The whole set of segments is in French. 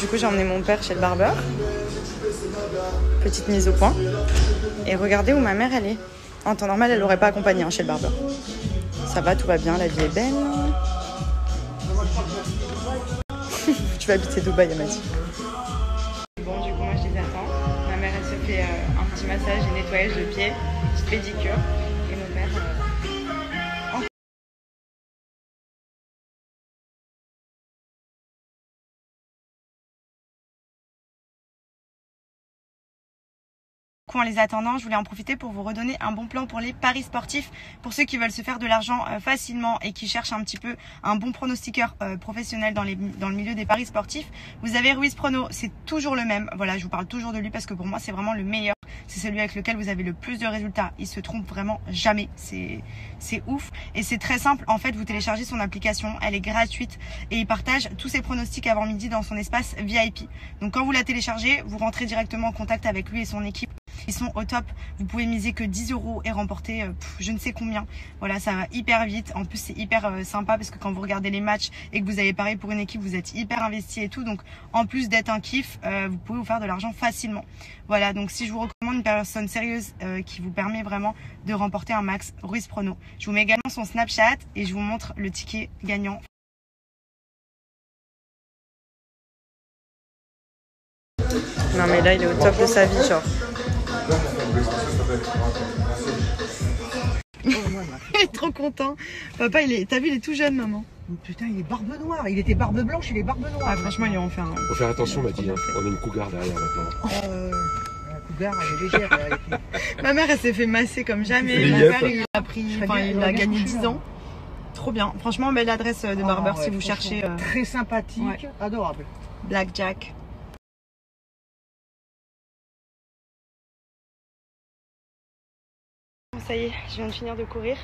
Du coup, j'ai emmené mon père chez le barbeur. Petite mise au point. Et regardez où ma mère, elle est. En temps normal, elle l'aurait pas accompagnée chez le barbeur. Ça va, tout va bien, la vie est belle. Tu vas habiter Dubaï, elle m'a dit. Bon, du coup, moi, je les attends. Ma mère, elle se fait un petit massage et nettoyage de pieds, petite pédicure. Et mon père... En les attendant, je voulais en profiter pour vous redonner un bon plan pour les paris sportifs. Pour ceux qui veulent se faire de l'argent facilement et qui cherchent un petit peu un bon pronostiqueur professionnel dans le milieu des paris sportifs, vous avez Ruiz Prono, c'est toujours le même. Voilà, je vous parle toujours de lui parce que pour moi, c'est vraiment le meilleur. C'est celui avec lequel vous avez le plus de résultats. Il se trompe vraiment jamais. C'est ouf. Et c'est très simple. En fait, vous téléchargez son application. Elle est gratuite. Et il partage tous ses pronostics avant midi dans son espace VIP. Donc, quand vous la téléchargez, vous rentrez directement en contact avec lui et son équipe. Ils sont au top. Vous pouvez miser que 10 € et remporter je ne sais combien. Voilà, ça va hyper vite. En plus, c'est hyper sympa parce que quand vous regardez les matchs et que vous avez parié pour une équipe, vous êtes hyper investi et tout. Donc, en plus d'être un kiff, vous pouvez vous faire de l'argent facilement. Voilà, donc si je vous recommande une personne sérieuse qui vous permet vraiment de remporter un max, Ruiz Prono. Je vous mets également son Snapchat et je vous montre le ticket gagnant. Non mais là, il est au top de sa vie, genre. Il est trop content. Papa, t'as vu, il est tout jeune, maman. Putain, il est barbe noire. Il était barbe blanche, il est barbe noire. Ah, franchement, ils vont faire. Faut faire attention, m'a dit. Hein. On a une cougar derrière maintenant. La cougar, elle est légère. Ma mère, elle s'est fait masser comme jamais. Mon père, il a pris, il a gagné 10 ans. Trop bien. Franchement, belle adresse de barbeur si vous cherchez. Très sympathique, ouais. Adorable. Blackjack. Ça y est, je viens de finir de courir.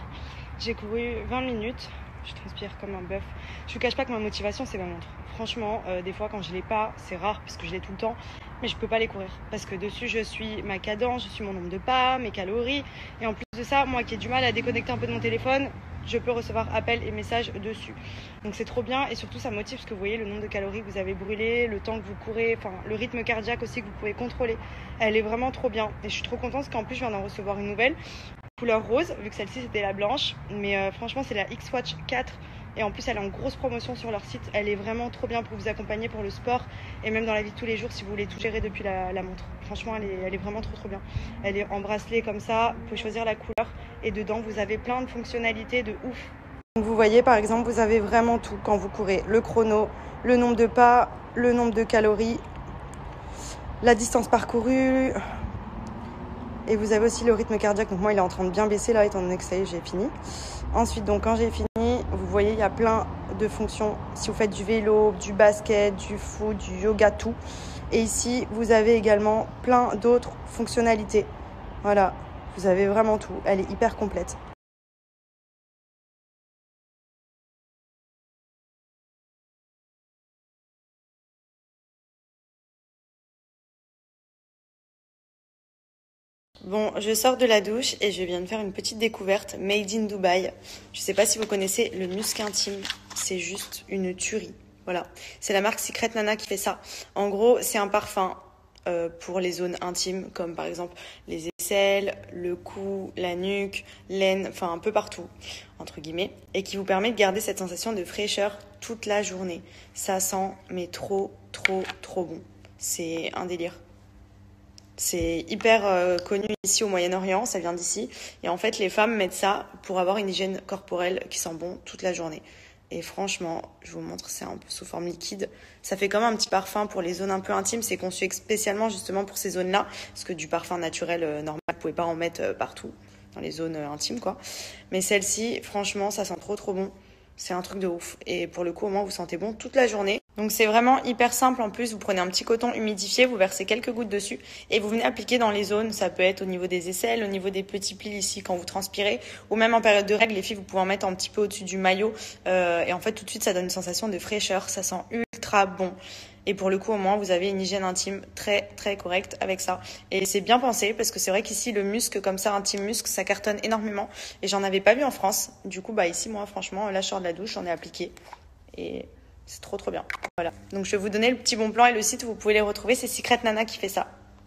J'ai couru 20 minutes. Je transpire comme un bœuf. Je vous cache pas que ma motivation, c'est ma montre. Franchement, des fois, quand je l'ai pas, c'est rare parce que je l'ai tout le temps, mais je peux pas les courir parce que dessus, je suis ma cadence, je suis mon nombre de pas, mes calories. Et en plus de ça, moi qui ai du mal à déconnecter un peu de mon téléphone, je peux recevoir appels et messages dessus. Donc c'est trop bien et surtout ça motive parce que vous voyez le nombre de calories que vous avez brûlé, le temps que vous courez, enfin le rythme cardiaque aussi que vous pouvez contrôler. Elle est vraiment trop bien et je suis trop contente parce qu'en plus je viens d'en recevoir une nouvelle couleur rose vu que celle-ci c'était la blanche, mais franchement c'est la X-Watch 4 et en plus elle est en grosse promotion sur leur site. Elle est vraiment trop bien pour vous accompagner pour le sport et même dans la vie de tous les jours si vous voulez tout gérer depuis la montre. Franchement elle est vraiment trop bien. Elle est en bracelet comme ça, vous pouvez choisir la couleur et dedans vous avez plein de fonctionnalités de ouf. Donc vous voyez par exemple vous avez vraiment tout quand vous courez, le chrono, le nombre de pas, le nombre de calories, la distance parcourue et vous avez aussi le rythme cardiaque. Donc moi il est en train de bien baisser là étant donné que ça y est j'ai fini. Ensuite donc quand j'ai fini vous voyez il y a plein de fonctions si vous faites du vélo, du basket, du foot, du yoga, tout. Et ici vous avez également plein d'autres fonctionnalités. Voilà, vous avez vraiment tout, elle est hyper complète. Bon, je sors de la douche et je viens de faire une petite découverte made in Dubaï. Je sais pas si vous connaissez le musc intime, c'est juste une tuerie. Voilà, c'est la marque Secret Nana qui fait ça. En gros, c'est un parfum pour les zones intimes comme par exemple les aisselles, le cou, la nuque, l'aine, enfin un peu partout, entre guillemets, et qui vous permet de garder cette sensation de fraîcheur toute la journée. Ça sent mais trop bon. C'est un délire. C'est hyper connu ici au Moyen-Orient, ça vient d'ici. Et en fait, les femmes mettent ça pour avoir une hygiène corporelle qui sent bon toute la journée. Et franchement, je vous montre, c'est un peu sous forme liquide. Ça fait comme un petit parfum pour les zones un peu intimes. C'est conçu spécialement justement pour ces zones-là. Parce que du parfum naturel normal, vous pouvez pas en mettre partout, dans les zones intimes, quoi. Mais celle-ci, franchement, ça sent trop bon. C'est un truc de ouf. Et pour le coup, au moins, vous sentez bon toute la journée. Donc c'est vraiment hyper simple. En plus, vous prenez un petit coton humidifié, vous versez quelques gouttes dessus et vous venez appliquer dans les zones. Ça peut être au niveau des aisselles, au niveau des petits plis ici quand vous transpirez, ou même en période de règles. Les filles, vous pouvez en mettre un petit peu au-dessus du maillot. Et en fait, tout de suite, ça donne une sensation de fraîcheur. Ça sent ultra bon. Et pour le coup, au moins, vous avez une hygiène intime très correcte avec ça. Et c'est bien pensé parce que c'est vrai qu'ici, le musc comme ça, intime musc, ça cartonne énormément. Et j'en avais pas vu en France. Du coup, ici, moi, franchement, là, je sors de la douche, j'en ai appliqué. Et C'est trop bien. Voilà. Donc je vais vous donner le petit bon plan et le site où vous pouvez les retrouver. C'est Secret Nana qui fait ça.